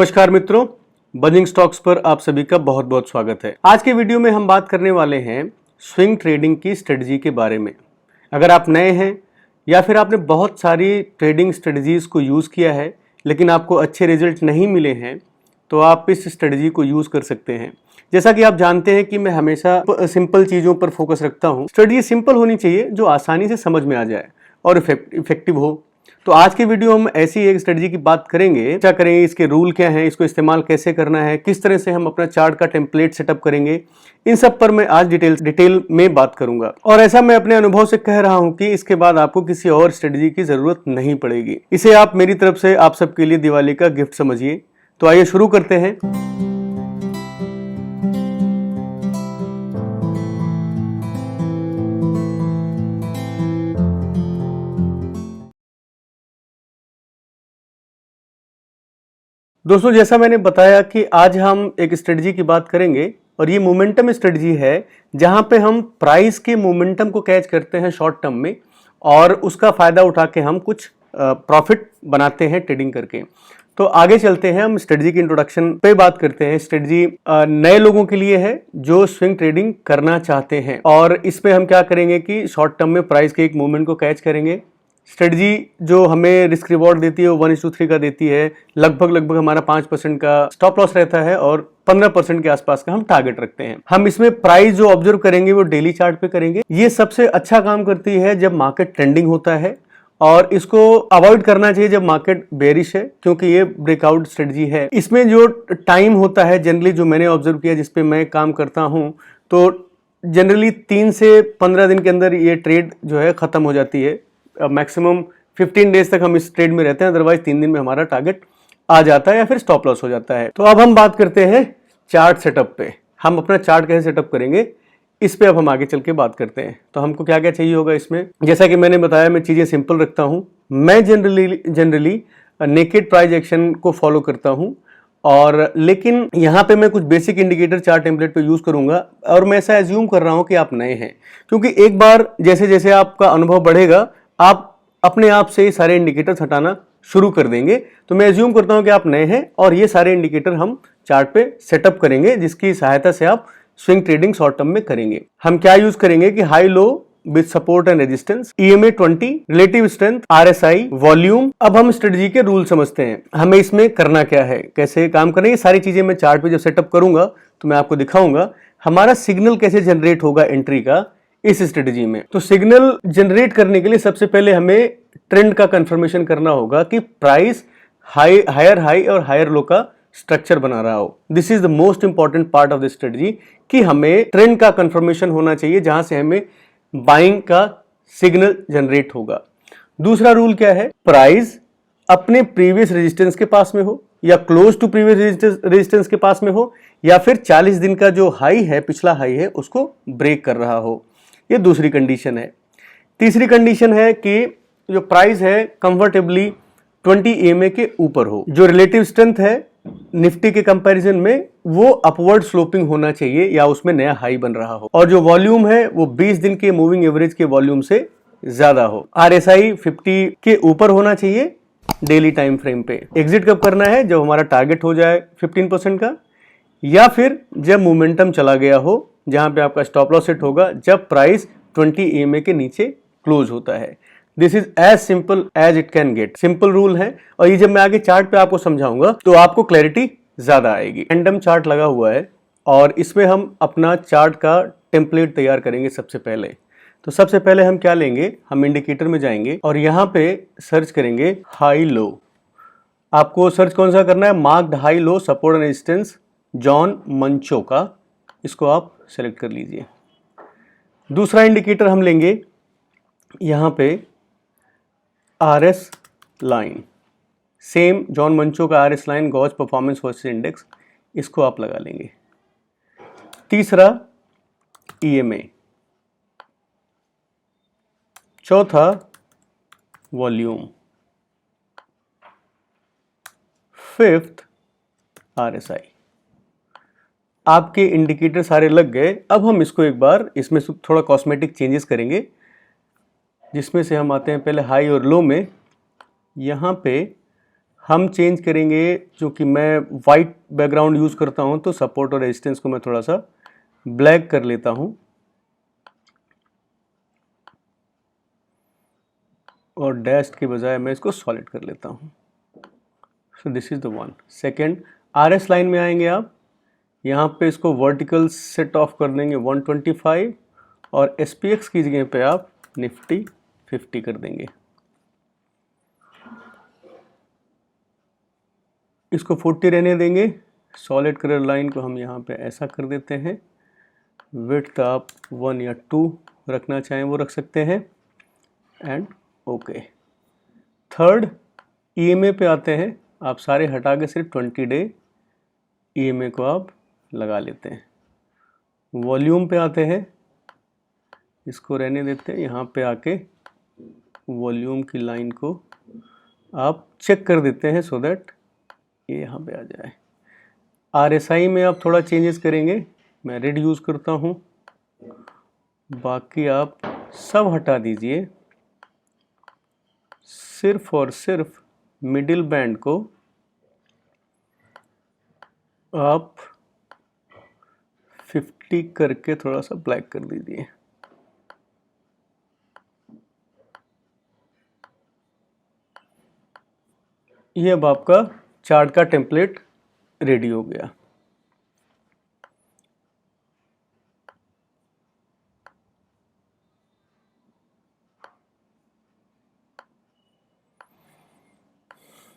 नमस्कार मित्रों, buzzing stocks पर आप सभी का बहुत बहुत स्वागत है। आज के वीडियो में हम बात करने वाले हैं स्विंग ट्रेडिंग की स्ट्रेटजी के बारे में। अगर आप नए हैं या फिर आपने बहुत सारी ट्रेडिंग स्ट्रेटजीज को यूज़ किया है लेकिन आपको अच्छे रिजल्ट नहीं मिले हैं तो आप इस स्ट्रेटजी को यूज़ कर सकते हैं। जैसा कि आप जानते हैं कि मैं हमेशा सिंपल चीज़ों पर फोकस रखता हूँ। स्ट्रेटजी सिंपल होनी चाहिए जो आसानी से समझ में आ जाए और इफेक्टिव हो। तो आज की वीडियो हम ऐसी एक स्ट्रेटजी की बात करेंगे, क्या करेंगे, इसके रूल क्या हैं, इसको इस्तेमाल कैसे करना है, किस तरह से हम अपना चार्ट का टेम्पलेट सेटअप करेंगे, इन सब पर मैं आज डिटेल में बात करूंगा। और ऐसा मैं अपने अनुभव से कह रहा हूं कि इसके बाद आपको किसी और स्ट्रेटजी की जरूरत नहीं पड़ेगी। इसे आप मेरी तरफ से आप सबके लिए दिवाली का गिफ्ट समझिए। तो आइए शुरू करते हैं। दोस्तों, जैसा मैंने बताया कि आज हम एक स्ट्रेटजी की बात करेंगे और ये मोमेंटम स्ट्रेटजी है जहां पे हम प्राइस के मोमेंटम को कैच करते हैं शॉर्ट टर्म में और उसका फायदा उठा के हम कुछ प्रॉफिट बनाते हैं ट्रेडिंग करके। तो आगे चलते हैं, हम स्ट्रेटजी की इंट्रोडक्शन पे बात करते हैं। स्ट्रेटजी नए लोगों के लिए है जो स्विंग ट्रेडिंग करना चाहते हैं और इसमें हम क्या करेंगे कि शॉर्ट टर्म में प्राइस के एक मूवमेंट को कैच करेंगे। स्ट्रेटजी जो हमें रिस्क रिवॉर्ड देती है वो 1:3 का देती है। लगभग हमारा 5% का स्टॉप लॉस रहता है और 15% के आसपास का हम टारगेट रखते हैं। हम इसमें प्राइस जो ऑब्जर्व करेंगे वो डेली चार्ट पे करेंगे। ये सबसे अच्छा काम करती है जब मार्केट ट्रेंडिंग होता है और इसको अवॉइड करना चाहिए जब मार्केट बेरिश है, क्योंकि ये ब्रेकआउट स्ट्रेटजी है। इसमें जो टाइम होता है जनरली, जो मैंने ऑब्जर्व किया, जिसपे मैं काम करता हूँ, तो जनरली 3 से 15 दिन के अंदर ये ट्रेड जो है खत्म हो जाती है। मैक्सिमम 15 डेज तक हम इस ट्रेड में रहते हैं, अदरवाइज 3 दिन में हमारा टारगेट आ जाता है या फिर स्टॉप लॉस हो जाता है। तो अब हम बात करते हैं चार्ट सेटअप पे। हम अपना चार्ट कैसे सेटअप करेंगे इस पे अब हम आगे चल के बात करते हैं। तो हमको क्या क्या चाहिए होगा इसमें। जैसा कि मैंने बताया, मैं चीजें सिंपल रखता हूं। मैं जनरली नेकेड प्राइस एक्शन को फॉलो करता हूं और लेकिन यहाँ पे मैं कुछ बेसिक इंडिकेटर चार्ट टेम्पलेट पे यूज करूंगा और मैं ऐसा एज्यूम कर रहा हूं कि आप नए हैं, क्योंकि एक बार जैसे जैसे आपका अनुभव बढ़ेगा आप अपने आप से सारे इंडिकेटर्स हटाना शुरू कर देंगे। तो मैं एज्यूम करता हूं कि आप नए हैं और ये सारे इंडिकेटर हम चार्ट पे सेटअप करेंगे, जिसकी सहायता से आप स्विंग ट्रेडिंग शॉर्ट टर्म में करेंगे। हम क्या यूज करेंगे कि high low with support and resistance, EMA 20, relative strength, RSI, volume. अब हम स्ट्रेटजी के रूल समझते हैं, हमें इसमें करना क्या है, कैसे काम करना है। ये सारी चीजें मैं चार्ट पे जब सेटअप करूंगा तो मैं आपको दिखाऊंगा हमारा सिग्नल कैसे जनरेट होगा एंट्री का इस स्ट्रेटजी में। तो सिग्नल जनरेट करने के लिए सबसे पहले हमें ट्रेंड का कंफर्मेशन करना होगा कि प्राइस हायर हाई और हायर लो का स्ट्रक्चर बना रहा हो। This is the most important part of the strategy कि हमें ट्रेंड का कंफर्मेशन होना चाहिए जहां से हमें बाइंग का सिग्नल जनरेट होगा। दूसरा रूल क्या है, प्राइस अपने प्रीवियस रेजिस्टेंस के पास में हो या क्लोज टू प्रीवियस रेजिस्टेंस के पास में हो या फिर 40 दिन का जो हाई है, पिछला हाई है, उसको ब्रेक कर रहा हो। ये दूसरी कंडीशन है। तीसरी कंडीशन है कि जो प्राइस है कंफर्टेबली 20 EMA के ऊपर हो। जो रिलेटिव स्ट्रेंथ है निफ्टी के कंपैरिजन में वो अपवर्ड स्लोपिंग होना चाहिए या उसमें नया हाई बन रहा हो। और जो वॉल्यूम है वो 20 दिन के मूविंग एवरेज के वॉल्यूम से ज्यादा हो। RSI 50 के ऊपर होना चाहिए डेली टाइम फ्रेम पे। एग्जिट कब करना है, जब हमारा टारगेट हो जाए 15% का या फिर जब मोमेंटम चला गया हो, जहां पे आपका स्टॉप लॉस सेट होगा जब प्राइस 20 EMA के नीचे क्लोज होता है। This is as simple as it can get. Simple rule है और ये जब मैं आगे चार्ट पे आपको समझाऊंगा तो आपको क्लैरिटी ज्यादा आएगी। रैंडम चार्ट लगा हुआ है और इसमें हम अपना चार्ट का टेम्पलेट तैयार करेंगे। सबसे पहले हम क्या लेंगे, हम इंडिकेटर में जाएंगे और यहाँ पे सर्च करेंगे हाई लो। आपको सर्च कौन सा करना है, marked high low support and resistance John मंचो का, इसको आप सेलेक्ट कर लीजिए। दूसरा इंडिकेटर हम लेंगे यहां पे RS लाइन, सेम जॉन मंचो का RS लाइन, गॉज परफॉर्मेंस वर्सेस इंडेक्स, इसको आप लगा लेंगे। तीसरा EMA, चौथा वॉल्यूम, फिफ्थ RSI। आपके इंडिकेटर सारे लग गए। अब हम इसको एक बार इसमें थोड़ा कॉस्मेटिक चेंजेस करेंगे, जिसमें से हम आते हैं पहले हाई और लो में। यहाँ पे हम चेंज करेंगे, क्योंकि मैं वाइट बैकग्राउंड यूज़ करता हूं तो सपोर्ट और रेजिस्टेंस को मैं थोड़ा सा ब्लैक कर लेता हूं और डैश के बजाय मैं इसको सॉलिड कर लेता हूं। सो this is the one. Second, RS line में आएंगे आप, यहाँ पे इसको वर्टिकल सेट ऑफ कर देंगे 125 और SPX की जगह पे आप निफ्टी 50 कर देंगे। इसको 40 रहने देंगे। सॉलिड कलर लाइन को हम यहाँ पे ऐसा कर देते हैं। विड्थ आप 1 या 2 रखना चाहें वो रख सकते हैं एंड ओके। थर्ड, EMA पे आते हैं। आप सारे हटा के सिर्फ 20 डे EMA को आप लगा लेते हैं। वॉल्यूम पे आते हैं, इसको रहने देते हैं। यहाँ पे आके वॉल्यूम की लाइन को आप चेक कर देते हैं सो दैट ये यहाँ पे आ जाए। RSI में आप थोड़ा चेंजेस करेंगे, मैं रेड यूज़ करता हूँ, बाकी आप सब हटा दीजिए। सिर्फ और सिर्फ मिडिल बैंड को आप 50 करके थोड़ा सा ब्लैक कर दीजिए। ये अब आपका चार्ट का टेम्पलेट रेडी हो गया।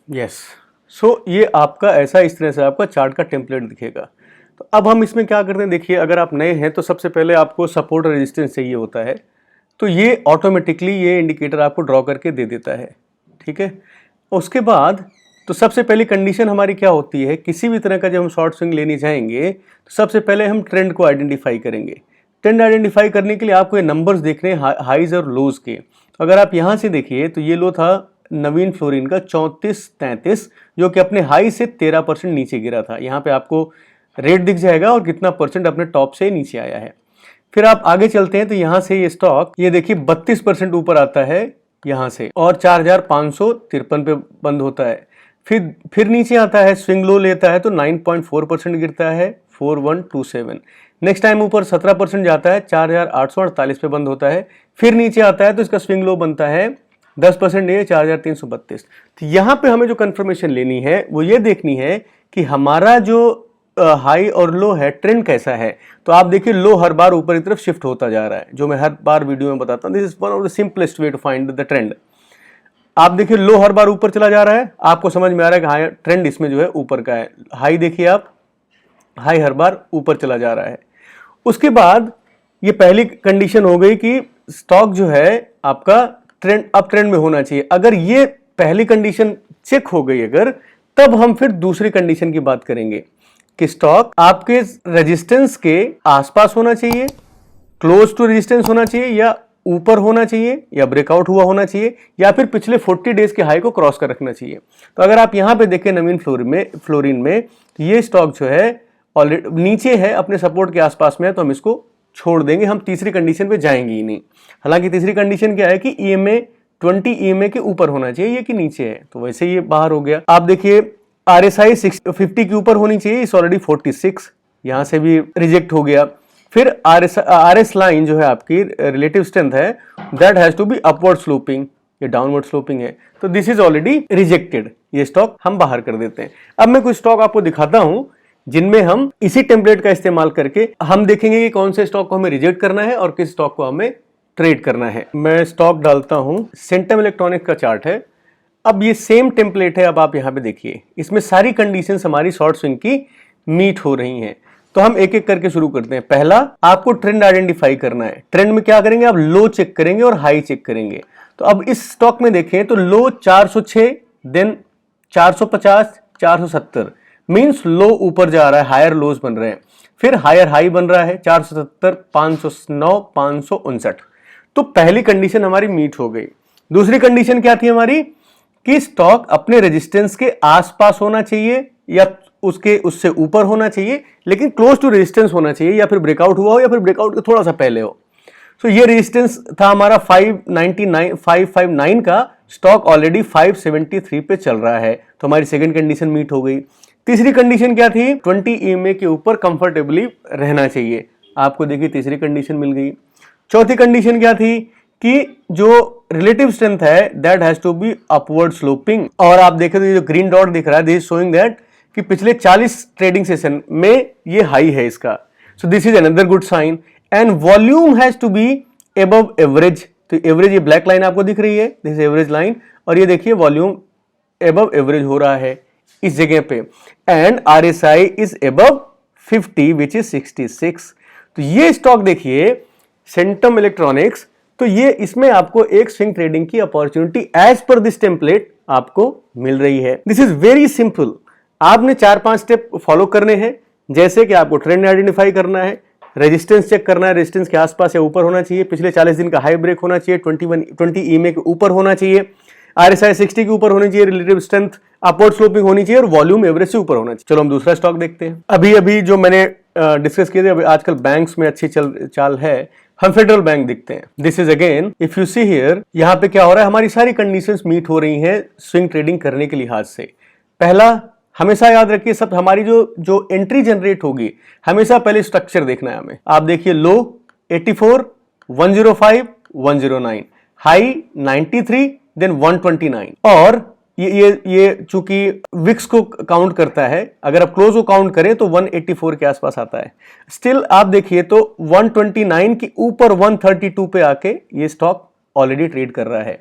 यस, सो ये आपका ऐसा इस तरह से आपका चार्ट का टेम्पलेट दिखेगा। तो अब हम इसमें क्या करते हैं, देखिए अगर आप नए हैं तो सबसे पहले आपको सपोर्ट और रेजिस्टेंस चाहिए होता है, तो ये ऑटोमेटिकली ये इंडिकेटर आपको ड्रॉ करके दे देता है। ठीक है, उसके बाद तो सबसे पहली कंडीशन हमारी क्या होती है, किसी भी तरह का जब हम शॉर्ट स्विंग लेने जाएंगे तो सबसे पहले हम ट्रेंड को आइडेंटिफाई करेंगे। ट्रेंड आइडेंटिफाई करने के लिए आपको ये नंबर्स देखने हैं हाईज और लोज के। तो अगर आप यहाँ से देखिए तो ये लो था नवीन फ्लोरिन का 34.33, जो कि अपने हाई से 13% नीचे गिरा था। यहाँ पे आपको रेट दिख जाएगा और कितना परसेंट अपने टॉप से नीचे आया है। फिर आप आगे चलते हैं तो यहाँ से ये स्टॉक ये देखिए 32% ऊपर आता है यहाँ से और 4553 पे बंद होता है। फिर नीचे आता है, स्विंग लो लेता है तो 9.4% गिरता है 4127। नेक्स्ट टाइम ऊपर 17% जाता है 4848 पे बंद होता है। फिर नीचे आता है तो इसका स्विंग लो बनता है 10% ये 4332। तो यहाँ पे हमें जो कंफर्मेशन लेनी है वो ये देखनी है कि हमारा जो हाई और लो है ट्रेंड कैसा है। तो आप देखिए लो हर बार ऊपर की तरफ शिफ्ट होता जा रहा है, जो मैं हर बार वीडियो में बताता हूँ। This is one of the simplest way to find the trend. आप देखिए लो हर बार ऊपर चला जा रहा है, आपको समझ में आ रहा है कि हाई ट्रेंड इसमें जो है ऊपर का है। हाई देखिए आप, हाई हर बार ऊपर चला जा रहा है। उसके बाद ये पहली कंडीशन हो गई कि स्टॉक जो है आपका ट्रेंड अप ट्रेंड में होना चाहिए। अगर ये पहली कंडीशन चेक हो गई अगर, तब हम फिर दूसरी कंडीशन की बात करेंगे कि स्टॉक आपके रेजिस्टेंस के आसपास होना चाहिए, क्लोज टू रेजिस्टेंस होना चाहिए, या ऊपर होना चाहिए, या ब्रेकआउट हुआ होना चाहिए, या फिर पिछले 40 डेज के हाई को क्रॉस कर रखना चाहिए। तो अगर आप यहां पे देखें नवीन फ्लोरिन में तो ये स्टॉक जो है ऑलरेडी नीचे है, अपने सपोर्ट के आसपास में है, तो हम इसको छोड़ देंगे, हम तीसरी कंडीशन पे जाएंगे ही नहीं। हालांकि तीसरी कंडीशन क्या है कि EMA 20 EMA के ऊपर होना चाहिए, ये कि नीचे है, तो वैसे ये बाहर हो गया। आप देखिए RSI 50 के ऊपर होनी चाहिए, इस ऑलरेडी 46, यहां से भी रिजेक्ट हो गया। फिर RS लाइन जो है आपकी रिलेटिव स्ट्रेंथ है, that has to be upward sloping, ये डाउनवर्ड स्लोपिंग है, तो दिस इज ऑलरेडी रिजेक्टेड, ये स्टॉक हम बाहर कर देते हैं। अब मैं कुछ स्टॉक आपको दिखाता हूं जिनमें हम इसी टेम्पलेट का इस्तेमाल करके हम देखेंगे कि कौन से स्टॉक को हमें रिजेक्ट करना है और किस स्टॉक को हमें ट्रेड करना है। मैं स्टॉक डालता हूं, सेंटम इलेक्ट्रॉनिक का चार्ट है। अब ये सेम टेम्पलेट है, अब आप यहां पे देखिए इसमें सारी कंडीशंस हमारी शॉर्ट स्विंग की मीट हो रही हैं। तो हम एक एक करके शुरू करते हैं। पहला, आपको ट्रेंड आइडेंटिफाई करना है। ट्रेंड में क्या करेंगे, आप लो चेक करेंगे और हाई चेक करेंगे। तो अब इस स्टॉक में देखें तो लो 406, देन 450, 470, मींस लो ऊपर जा रहा है, हायर लोज बन रहे हैं। फिर हायर हाई बन रहा है 470, 509, 559। तो पहली कंडीशन हमारी मीट हो गई। दूसरी कंडीशन क्या थी हमारी कि स्टॉक अपने रेजिस्टेंस के आसपास होना चाहिए या उससे ऊपर होना चाहिए, लेकिन क्लोज टू रेजिस्टेंस होना चाहिए, या फिर ब्रेकआउट हुआ हो या फिर ब्रेकआउट के थोड़ा सा पहले हो। तो ये रेजिस्टेंस था हमारा 559 का स्टॉक ऑलरेडी 573 पे चल रहा है, तो हमारी सेकंड कंडीशन मीट हो गई। तीसरी कंडीशन क्या थी? 20 EMA के ऊपर कंफर्टेबली रहना चाहिए, आपको देखिए तीसरी कंडीशन मिल गई। चौथी कंडीशन क्या थी कि जो रिलेटिव स्ट्रेंथ है that has to be upward sloping, और आप देखें तो ये जो ग्रीन डॉट दिख रहा है दिस इज शोइंग दैट कि पिछले 40 ट्रेडिंग सेशन में ये हाई है इसका, so this is another good sign. And volume has to be above average, तो एवरेज ये ब्लैक लाइन आपको दिख रही है, दिस इज एवरेज लाइन, और ये देखिए वॉल्यूम अबव एवरेज हो रहा है इस जगह पे। And RSI is above 50 which is 66। तो ये स्टॉक देखिए सेंटम इलेक्ट्रॉनिक्स, तो ये इसमें आपको एक स्विंग ट्रेडिंग की opportunity as per this template आपको मिल रही है। दिस इज वेरी सिंपल, आपने 4-5 स्टेप फॉलो करने हैं, जैसे कि आपको ट्रेंड आइडेंटिफाई करना है, रेजिस्टेंस चेक करना है, रेजिस्टेंस के आसपास या ऊपर होना चाहिए, पिछले 40 दिन का हाई ब्रेक होना चाहिए, 20 EMA के ऊपर होना चाहिए, RSI 60 के ऊपर होनी चाहिए, रिलेटिव स्ट्रेंथ अपवर्ड स्लोपिंग होनी चाहिए, और वॉल्यूम एवरेज से ऊपर होना चाहिए। चलो हम दूसरा स्टॉक देखते हैं। अभी जो मैंने डिस्कस किए थे, अभी आजकल बैंक्स में अच्छी चाल है, हम फेडरल बैंक दिखते हैं। This is again if you see here, यहाँ पे क्या हो रहा है, हमारी सारी कंडीशंस मीट हो रही हैं स्विंग ट्रेडिंग करने के लिहाज से। पहला, हमेशा याद रखिए सब हमारी जो एंट्री जनरेट होगी, हमेशा पहले स्ट्रक्चर देखना है हमें। आप देखिए लो 84, 105, 109, हाई 93, देन 129, और ये चूंकि विक्स को काउंट करता है, अगर आप क्लोज को काउंट करें तो 184 के आसपास आता है। स्टिल आप देखिए तो 129 के ऊपर 132 पे आके ये स्टॉक ऑलरेडी ट्रेड कर रहा है।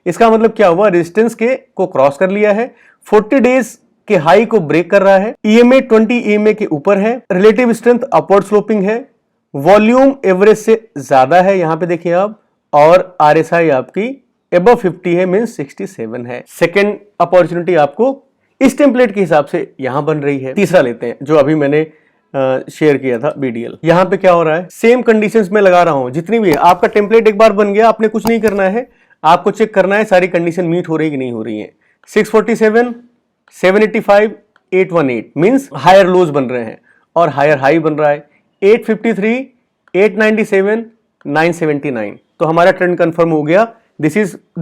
इसका मतलब क्या हुआ, रेजिस्टेंस को क्रॉस कर लिया है, 40 डेज के हाई को ब्रेक कर रहा है, EMA 20 EMA के ऊपर है, रिलेटिव स्ट्रेंथ अपवर्ड स्लोपिंग है, वॉल्यूम एवरेज से ज्यादा है यहां पे देखिए आप, और RSI आपकी above 50 है, मींस 67 है। सेकेंड अपॉर्चुनिटी आपको इस टेम्पलेट के हिसाब से यहां बन रही है। तीसरा लेते हैं जो अभी मैंने शेयर किया था BDL। यहां पे क्या हो रहा है, सेम कंडीशंस में लगा रहा हूं जितनी भी है, आपका टेम्पलेट एक बार बन गया, आपने कुछ नहीं करना है, आपको चेक करना है सारी कंडीशन मीट हो रही कि नहीं हो रही है। 647, 785, 818 मींस हायर लोज बन रहे हैं और हायर हाई बन रहा है, 853, 897, 979, तो हमारा ट्रेंड कंफर्म हो गया। This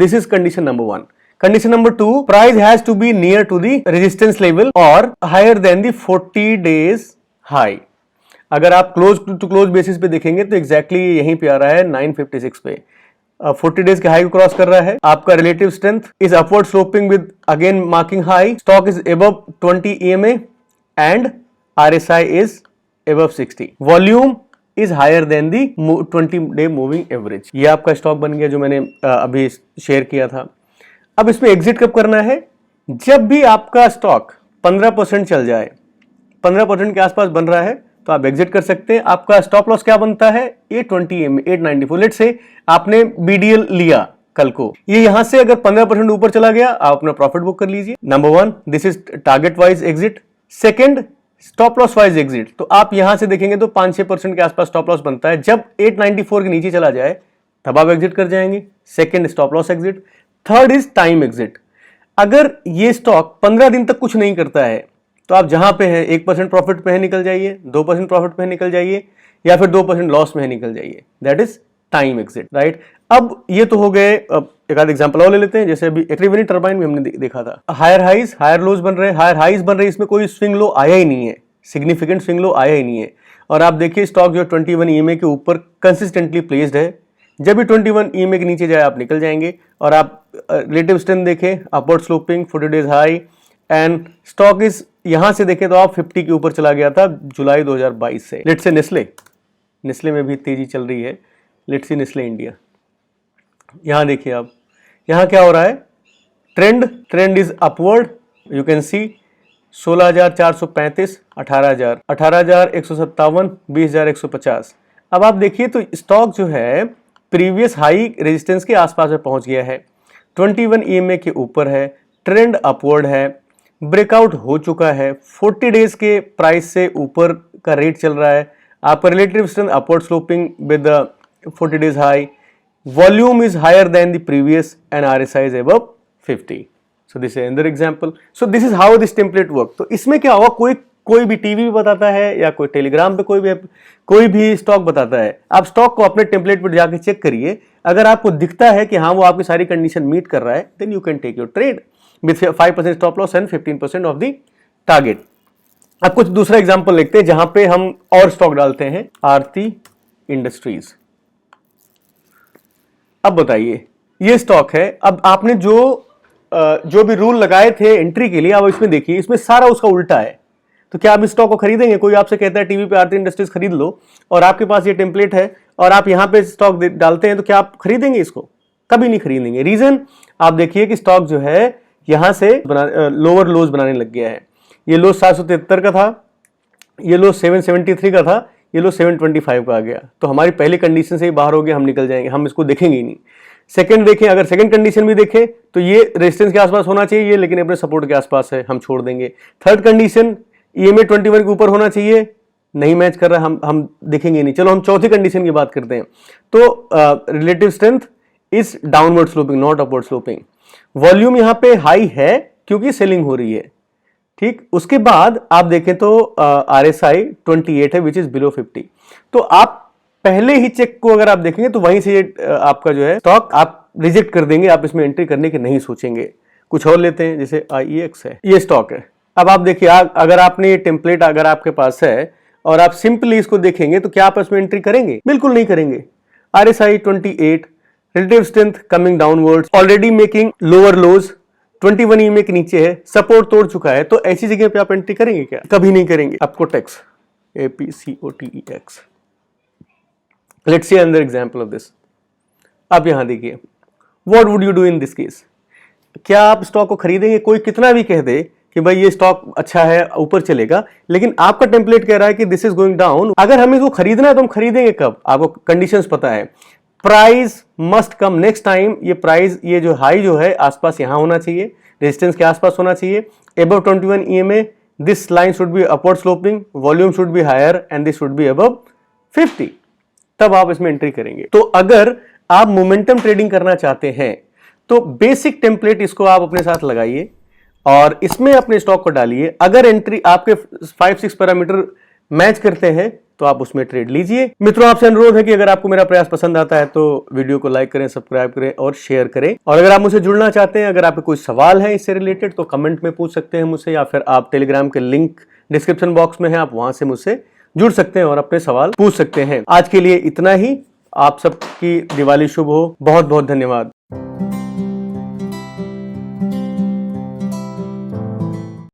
is condition number 1. Condition number 2, price has to be near to the resistance level or higher than the 40 days high. अगर आप क्लोज टू क्लोज बेसिस पे देखेंगे तो एग्जैक्टली यहीं पे आ रहा है 956 पे, 40 डेज के हाई को क्रॉस कर रहा है। आपका relative strength is upward sloping with again marking high, stock is above 20 EMA and RSI is above 60, volume is higher than the 20 day moving average. ये आपका स्टॉक बन गया जो मैंने अभी शेयर किया था। अब इसमें एग्जिट कब करना है, जब भी आपका स्टॉक 15% चल जाए, 15% के आसपास बन रहा है तो आप एग्जिट कर सकते हैं। आपका स्टॉप लॉस क्या बनता है, 820 EMA 894। लेट्स से आपने BDL लिया कल को, ये यहां से अगर 15% ऊपर चला गया, आप अपना प्रॉफिट बुक कर लीजिए। Number 1, this is target wise exit. Second, stop loss wise exit, तो आप यहां से देखेंगे तो 5-6% के आसपास स्टॉप लॉस बनता है। जब 894 के नीचे चला जाए तब आप एग्जिट कर जाएंगे, second stop loss exit. Third is time exit, अगर ये स्टॉक 15 दिन तक कुछ नहीं करता है तो आप जहां पे हैं 1% प्रॉफिट पे है निकल जाइए, 2% प्रॉफिट पे है निकल जाइए, या फिर 2% लॉस में है निकल जाइए, that is time exit, right. अब ये तो हो गए, एक आध एग्जांपल और ले लेते हैं, जैसे अभी त्रिवेणी टरबाइन में हमने देखा था, हायर हाइज हायर लोज बन रहे हैं, हायर हाइज बन रहे हैं, इसमें कोई स्विंग लो आया ही नहीं है, सिग्निफिकेंट स्विंग लो आया ही नहीं है। और आप देखिए स्टॉक जो 21 EMA के ऊपर कंसिस्टेंटली प्लेस्ड है, जब भी 21 EMA के नीचे जाए आप निकल जाएंगे। और आप रिलेटिव स्ट्रेंथ देखें, upward sloping, 40 days high, and stock is यहां से देखें तो आप 50 के ऊपर चला गया था जुलाई 2022 से। लेट्स से नेस्ले में भी तेजी चल रही है, लेट्स सी नेस्ले इंडिया, यहां देखिए आप, यहां क्या हो रहा है, trend is upward, you can see 16,435, 18,000, 18,157, 20,150। अब आप देखिए तो स्टॉक जो है प्रीवियस हाई रेजिस्टेंस के आसपास में पहुंच गया है, 21 EMA के ऊपर है, ट्रेंड अपवर्ड है, ब्रेकआउट हो चुका है, 40 डेज के प्राइस से ऊपर का रेट चल रहा है, आपका relative strength upward sloping with 40 days high, volume is higher than the previous and RSI is above 50। So this is another example. So this is how this template work. तो इसमें क्या होगा, कोई भी टीवी भी बताता है या कोई टेलीग्राम पे कोई भी स्टॉक बताता है, आप स्टॉक को अपने टेम्पलेट पर जाके चेक करिए, अगर आपको दिखता है कि हाँ वो आपकी सारी कंडीशन मीट कर रहा है, then you can take your trade with 5% stop loss and 15% of the target. अब कुछ दूसरा एग्जांपल देखते हैं जहां पे हम और स्टॉक डालते हैं, आरती इंडस्ट्रीज। अब बताइए, ये स्टॉक है। अब आपने जो भी रूल लगाए थे एंट्री के लिए, अब इसमें देखिए, इसमें सारा उसका उल्टा है। तो क्या आप इस स्टॉक को खरीदेंगे? कोई आपसे कहता है टीवी पे आरती इंडस्ट्रीज खरीद लो, और आपके पास ये टेम्पलेट है और आप यहां पे स्टॉक डालते हैं, तो क्या आप खरीदेंगे इसको? कभी नहीं खरीदेंगे। रीजन आप देखिए कि स्टॉक जो है यहां से लोअर लोज बनाने लग गया है। ये लो 773 का था, ये लो 773 का था, ये लो 725 का आ गया। तो हमारी पहली कंडीशन से ही बाहर हो गया, हम निकल जाएंगे, हम इसको देखेंगे ही नहीं। सेकंड देखें, अगर सेकंड कंडीशन भी देखें तो ये रेजिस्टेंस के आसपास होना चाहिए, लेकिन अपने सपोर्ट के आसपास है, हम छोड़ देंगे। थर्ड कंडीशन, EMA 21 के ऊपर होना चाहिए, नहीं मैच कर रहा, हम देखेंगे नहीं। चलो हम चौथी कंडीशन की बात करते हैं। तो relative strength is downward sloping, not upward sloping. Volume यहां पे हाई है क्योंकि सेलिंग हो रही है, ठीक। उसके बाद आप देखें तो RSI 28 है, विच इज बिलो 50। तो आप पहले ही चेक को अगर आप देखेंगे तो वहीं से ये आपका जो है स्टॉक आप रिजेक्ट कर देंगे, आप इसमें एंट्री करने के नहीं सोचेंगे। कुछ और लेते हैं, जैसे IEX है, ये स्टॉक है। अब आप देखिए, अगर आपने ये टेम्पलेट अगर आपके पास है और आप सिंपली इसको देखेंगे तो क्या आप इसमें एंट्री करेंगे? बिल्कुल नहीं करेंगे। RSI 28, relative strength coming downwards, already making lower लोज, 21 EMA के नीचे है, सपोर्ट तोड़ चुका है, तो ऐसी जगह पे आप एंट्री करेंगे क्या? कभी नहीं करेंगे। आपको tax APCOTEX, let's see another example of this. आप यहां देखिए, what would you do in this case? क्या आप स्टॉक को खरीदेंगे? कोई कितना भी कह दे कि भाई ये स्टॉक अच्छा है, ऊपर चलेगा, लेकिन आपका टेम्पलेट कह रहा है कि दिस इज गोइंग डाउन। अगर हमें इसको खरीदना है तो हम खरीदेंगे कब? आपको कंडीशंस पता है। Price must come next time. ये प्राइस, ये जो हाई जो है आसपास यहां होना चाहिए, रेजिस्टेंस के आसपास होना चाहिए। Above 21 EMA, this line should be upward sloping, volume should be higher and this should be above 50, तब आप इसमें एंट्री करेंगे। तो अगर आप मोमेंटम ट्रेडिंग करना चाहते हैं तो बेसिक टेम्पलेट इसको आप अपने साथ लगाइए और इसमें अपने स्टॉक को डालिए। अगर एंट्री आपके 5-6 पैरामीटर मैच करते हैं तो आप उसमें ट्रेड लीजिए। मित्रों, आपसे अनुरोध है कि अगर आपको मेरा प्रयास पसंद आता है तो वीडियो को लाइक करें, सब्सक्राइब करें और शेयर करें। और अगर आप मुझसे जुड़ना चाहते हैं, अगर आपके कोई सवाल है इससे रिलेटेड, तो कमेंट में पूछ सकते हैं मुझसे, या फिर आप टेलीग्राम के लिंक डिस्क्रिप्शन बॉक्स में है, आप वहां से मुझसे जुड़ सकते हैं और अपने सवाल पूछ सकते हैं। आज के लिए इतना ही। आप सबकी दिवाली शुभ हो। बहुत बहुत धन्यवाद।